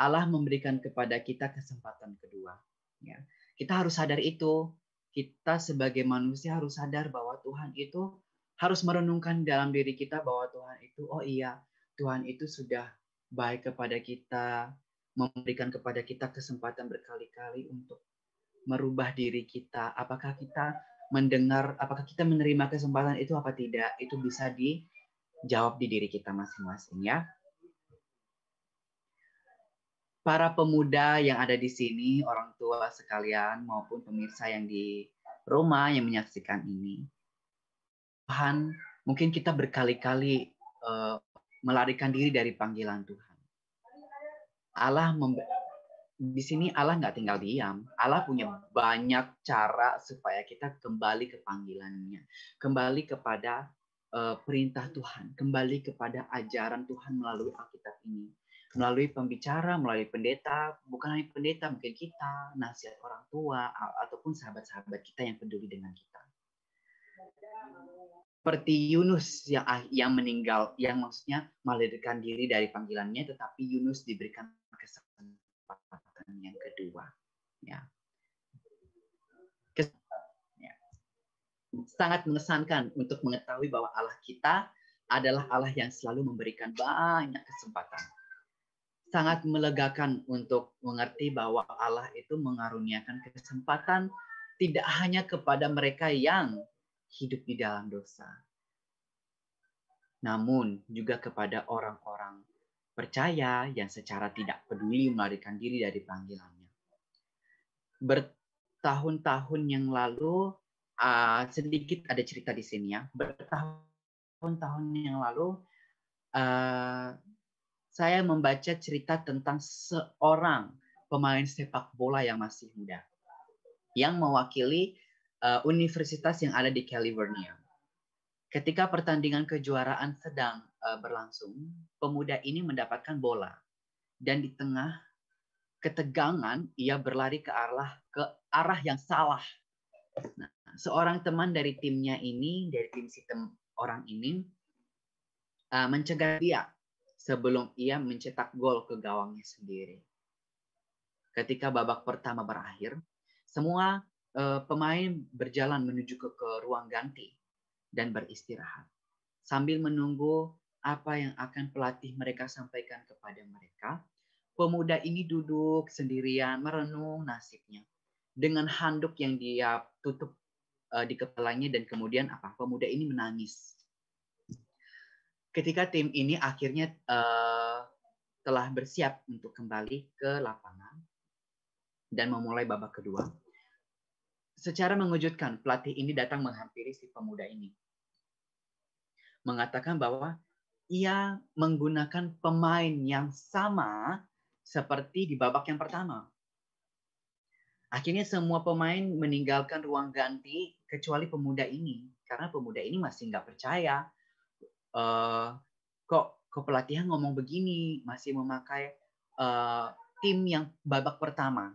Allah memberikan kepada kita kesempatan kedua. Ya. Kita harus sadar itu. Kita sebagai manusia harus sadar bahwa Tuhan itu harus merenungkan dalam diri kita bahwa Tuhan itu, oh iya, Tuhan itu sudah baik kepada kita, memberikan kepada kita kesempatan berkali-kali untuk merubah diri kita. Apakah kita mendengar, apakah kita menerima kesempatan itu apa tidak? Itu bisa dijawab di diri kita masing-masing, ya. Para pemuda yang ada di sini, orang tua sekalian maupun pemirsa yang di rumah yang menyaksikan ini, Tuhan, mungkin kita berkali-kali melarikan diri dari panggilan Tuhan. Di sini Allah nggak tinggal diam. Allah punya banyak cara supaya kita kembali ke panggilannya, kembali kepada perintah Tuhan, kembali kepada ajaran Tuhan melalui Alkitab ini, melalui pembicara, melalui pendeta, bukan hanya pendeta, mungkin kita, nasihat orang tua, ataupun sahabat-sahabat kita yang peduli dengan kita. Seperti Yunus yang meninggal, yang maksudnya melarikan diri dari panggilannya, tetapi Yunus diberikan kesempatan yang kedua. Ya. Sangat mengesankan untuk mengetahui bahwa Allah kita adalah Allah yang selalu memberikan banyak kesempatan. Sangat melegakan untuk mengerti bahwa Allah itu mengaruniakan kesempatan tidak hanya kepada mereka yang hidup di dalam dosa, namun juga kepada orang-orang percaya yang secara tidak peduli melarikan diri dari panggilannya. Bertahun-tahun yang lalu, sedikit ada cerita di sini ya. Bertahun-tahun yang lalu, saya membaca cerita tentang seorang pemain sepak bola yang masih muda, yang mewakili universitas yang ada di California. Ketika pertandingan kejuaraan sedang berlangsung, pemuda ini mendapatkan bola. Dan di tengah ketegangan, ia berlari ke arah yang salah. Nah, seorang teman dari timnya ini, dari tim sistem orang ini, mencegah dia sebelum ia mencetak gol ke gawangnya sendiri. Ketika babak pertama berakhir, semua pemain berjalan menuju ke ruang ganti dan beristirahat sambil menunggu apa yang akan pelatih mereka sampaikan kepada mereka. Pemuda ini duduk sendirian merenung nasibnya dengan handuk yang dia tutup di kepalanya, dan kemudian pemuda ini menangis. Ketika tim ini akhirnya telah bersiap untuk kembali ke lapangan dan memulai babak kedua, secara mengejutkan, pelatih ini datang menghampiri si pemuda ini. Mengatakan bahwa ia menggunakan pemain yang sama seperti di babak yang pertama. Akhirnya semua pemain meninggalkan ruang ganti kecuali pemuda ini. Karena pemuda ini masih nggak percaya. Kok pelatihan ngomong begini, masih memakai tim yang babak pertama.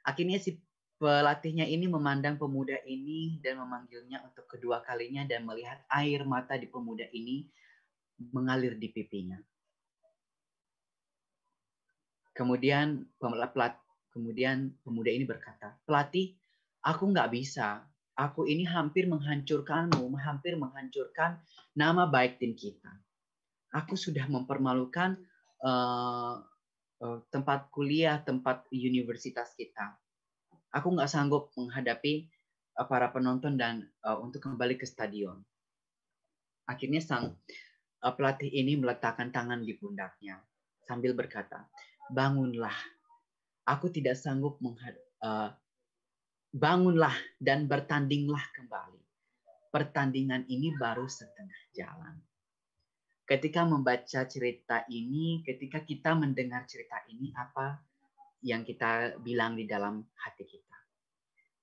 Akhirnya si pelatihnya ini memandang pemuda ini dan memanggilnya untuk kedua kalinya dan melihat air mata di pemuda ini mengalir di pipinya. Kemudian pemuda ini berkata, "Pelatih, aku nggak bisa. Aku ini hampir menghancurkanmu, hampir menghancurkan nama baik tim kita. Aku sudah mempermalukan tempat kuliah, tempat universitas kita. Aku nggak sanggup menghadapi para penonton dan untuk kembali ke stadion." Akhirnya sang pelatih ini meletakkan tangan di pundaknya sambil berkata, "Bangunlah. Aku tidak sanggup bangunlah dan bertandinglah kembali. Pertandingan ini baru setengah jalan." Ketika membaca cerita ini, ketika kita mendengar cerita ini, apa yang kita bilang di dalam hati kita?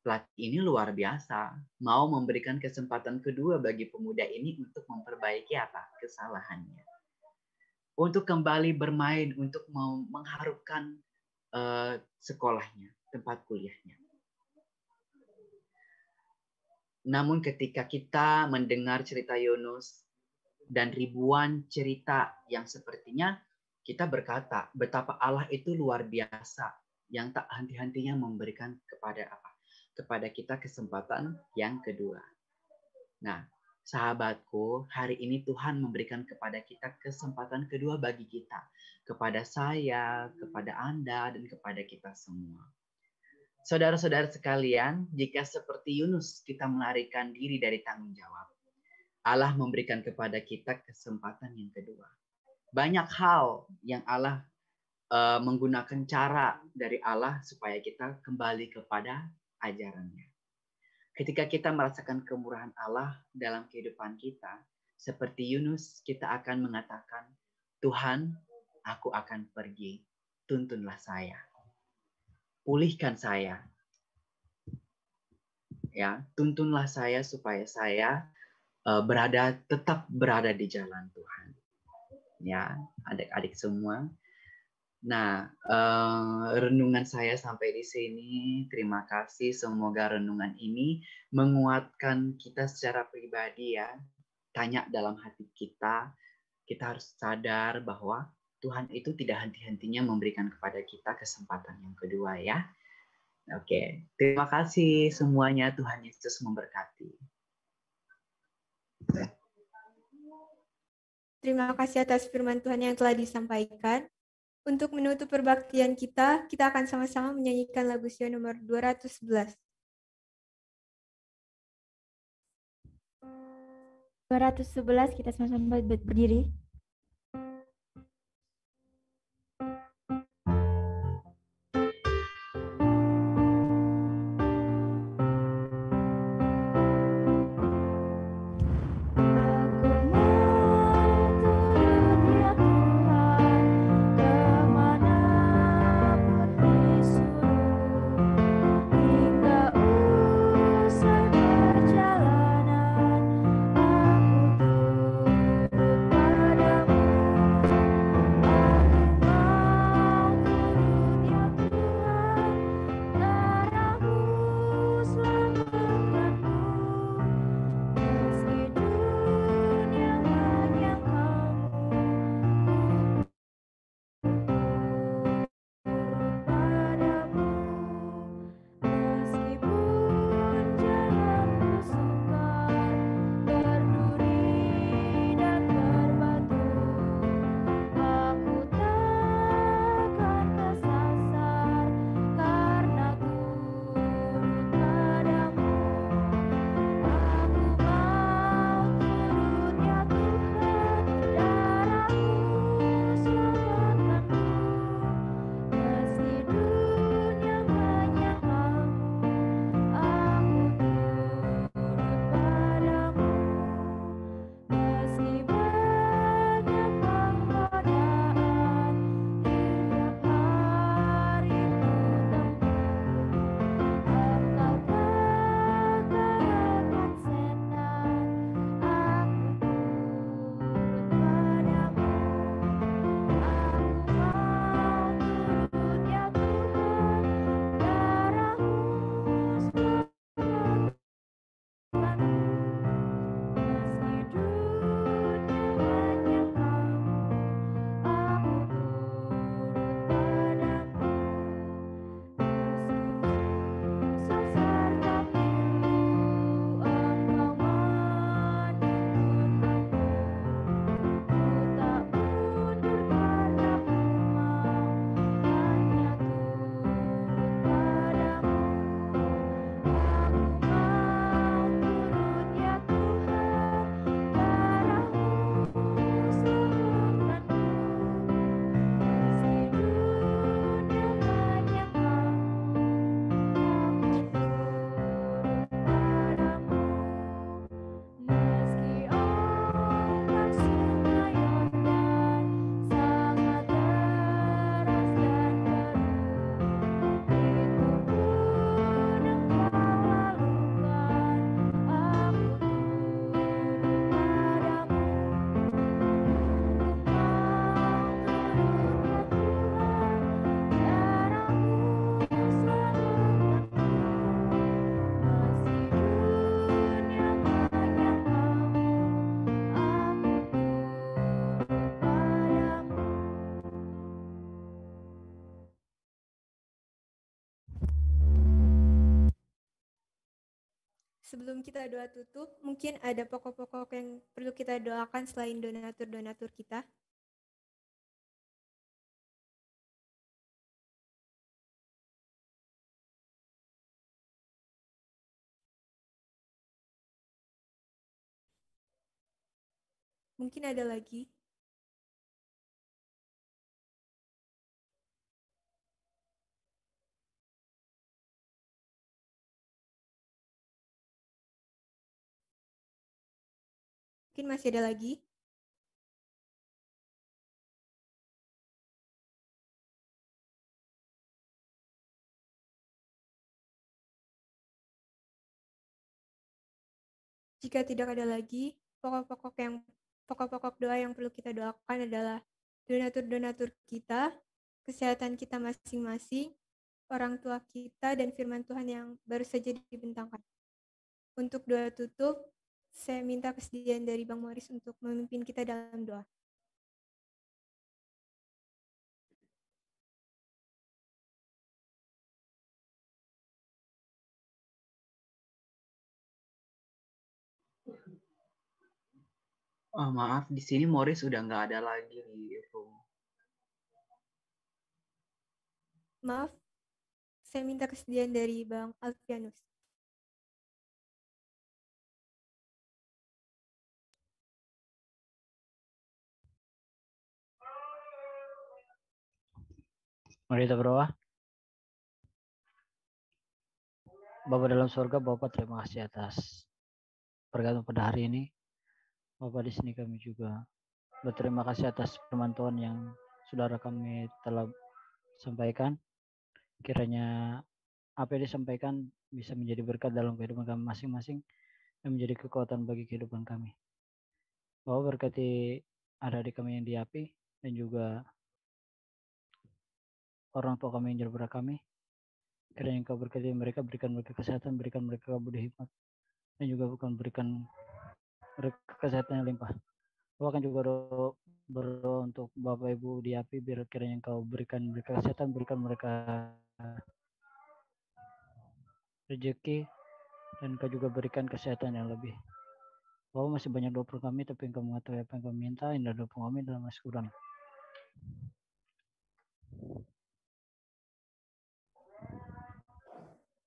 Pelatih ini luar biasa, mau memberikan kesempatan kedua bagi pemuda ini untuk memperbaiki apa? Kesalahannya. Untuk kembali bermain, untuk mengharumkan sekolahnya, tempat kuliahnya. Namun ketika kita mendengar cerita Yunus dan ribuan cerita yang sepertinya, kita berkata betapa Allah itu luar biasa yang tak henti-hentinya memberikan kepada kita kesempatan yang kedua. Nah, sahabatku, hari ini Tuhan memberikan kepada kita kesempatan kedua bagi kita, kepada saya, kepada Anda, dan kepada kita semua. Saudara-saudara sekalian, jika seperti Yunus kita melarikan diri dari tanggung jawab, Allah memberikan kepada kita kesempatan yang kedua. Banyak hal yang Allah menggunakan cara dari Allah supaya kita kembali kepada ajarannya. Ketika kita merasakan kemurahan Allah dalam kehidupan kita, seperti Yunus, kita akan mengatakan, "Tuhan, aku akan pergi, tuntunlah saya. Pulihkan saya. Ya, tuntunlah saya supaya saya tetap berada di jalan Tuhan." Ya, adik-adik semua. Nah, renungan saya sampai di sini. Terima kasih. Semoga renungan ini menguatkan kita secara pribadi ya. Tanya dalam hati kita. Kita harus sadar bahwa Tuhan itu tidak henti-hentinya memberikan kepada kita kesempatan yang kedua ya. Oke, terima kasih semuanya. Tuhan Yesus memberkati. Terima kasih atas firman Tuhan yang telah disampaikan. Untuk menutup perbaktian kita akan sama-sama menyanyikan lagu Sion nomor 211. 211 kita sama-sama berdiri. Perjalanan aku turut Sebelum kita doa tutup, mungkin ada pokok-pokok yang perlu kita doakan selain donatur-donatur kita. Mungkin ada lagi. Mungkin masih ada lagi. Jika tidak ada lagi, pokok-pokok doa yang perlu kita doakan adalah donatur-donatur kita, kesehatan kita masing-masing, orang tua kita, dan firman Tuhan yang baru saja dibentangkan. Untuk doa tutup, saya minta kesediaan dari Bang Morris untuk memimpin kita dalam doa. Oh, maaf, di sini Morris udah nggak ada lagi di room. Maaf, saya minta kesediaan dari Bang Alfianus. Mari kita berdoa. Bapa dalam surga, Bapa terima kasih atas berkat pada hari ini. Bapa di sini kami juga berterima kasih atas firman Tuhan yang saudara kami telah sampaikan. Kiranya apa yang disampaikan bisa menjadi berkat dalam kehidupan kami masing-masing dan menjadi kekuatan bagi kehidupan kami. Bapa berkati adik-adik kami yang di API dan juga orang tua kami yang jauh kami. Kiranya Engkau berkati mereka, berikan mereka kesehatan, berikan mereka budi hikmat, dan juga bukan berikan mereka kesehatan yang limpah. Bahkan juga berdoa untuk Bapak Ibu di API, biar kiranya Engkau berikan mereka kesehatan, berikan mereka rezeki, dan Engkau juga berikan kesehatan yang lebih. Bahwa masih banyak doa kami, tapi Engkau mengetahui apa yang kami minta, indah doa kami dalam Yesus Tuhan.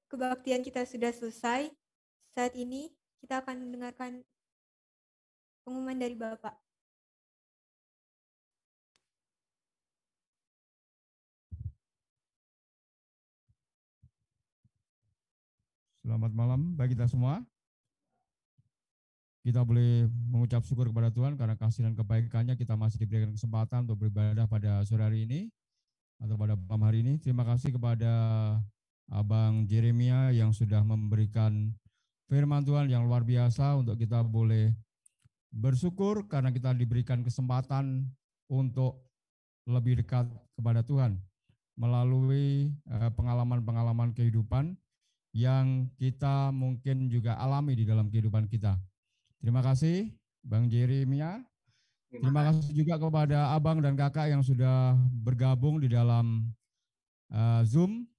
Kebaktian kita sudah selesai. Saat ini kita akan mendengarkan pengumuman dari Bapak. Selamat malam bagi kita semua. Kita boleh mengucap syukur kepada Tuhan karena kasih dan kebaikannya kita masih diberikan kesempatan untuk beribadah pada sore hari ini atau pada malam hari ini. Terima kasih kepada Abang Jeremia yang sudah memberikan firman Tuhan yang luar biasa untuk kita boleh bersyukur karena kita diberikan kesempatan untuk lebih dekat kepada Tuhan melalui pengalaman-pengalaman kehidupan yang kita mungkin juga alami di dalam kehidupan kita. Terima kasih Bang Jeremia. Terima kasih juga kepada abang dan kakak yang sudah bergabung di dalam Zoom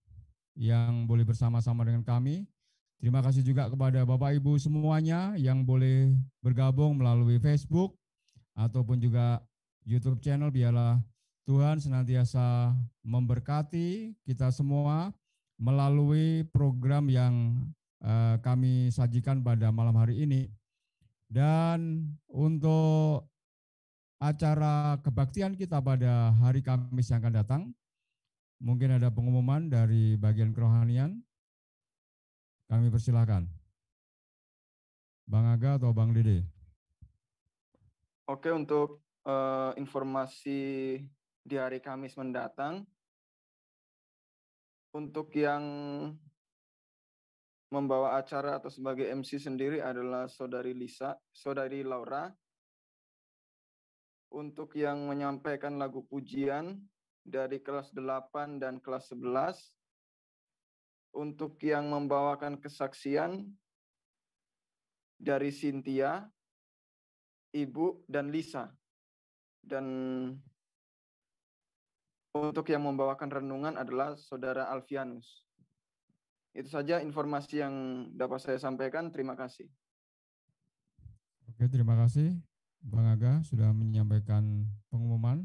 yang boleh bersama-sama dengan kami. Terima kasih juga kepada Bapak Ibu semuanya yang boleh bergabung melalui Facebook ataupun juga YouTube channel. Biarlah Tuhan senantiasa memberkati kita semua melalui program yang kami sajikan pada malam hari ini. Dan untuk acara kebaktian kita pada hari Kamis yang akan datang, mungkin ada pengumuman dari bagian kerohanian. Kami persilakan. Bang Aga atau Bang Dede? Oke, untuk informasi di hari Kamis mendatang, untuk yang membawa acara atau sebagai MC sendiri adalah Saudari Laura. Untuk yang menyampaikan lagu pujian dari kelas 8 dan kelas 11, untuk yang membawakan kesaksian dari Cynthia, Ibu, dan Lisa. Dan untuk yang membawakan renungan adalah Saudara Alfianus. Itu saja informasi yang dapat saya sampaikan. Terima kasih. Oke, terima kasih Bang Aga sudah menyampaikan pengumuman.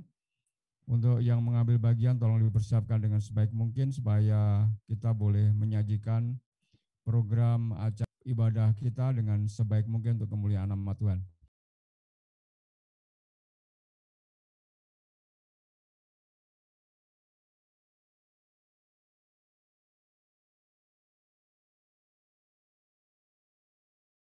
Untuk yang mengambil bagian tolong dipersiapkan dengan sebaik mungkin supaya kita boleh menyajikan program acara ibadah kita dengan sebaik mungkin untuk kemuliaan nama Tuhan.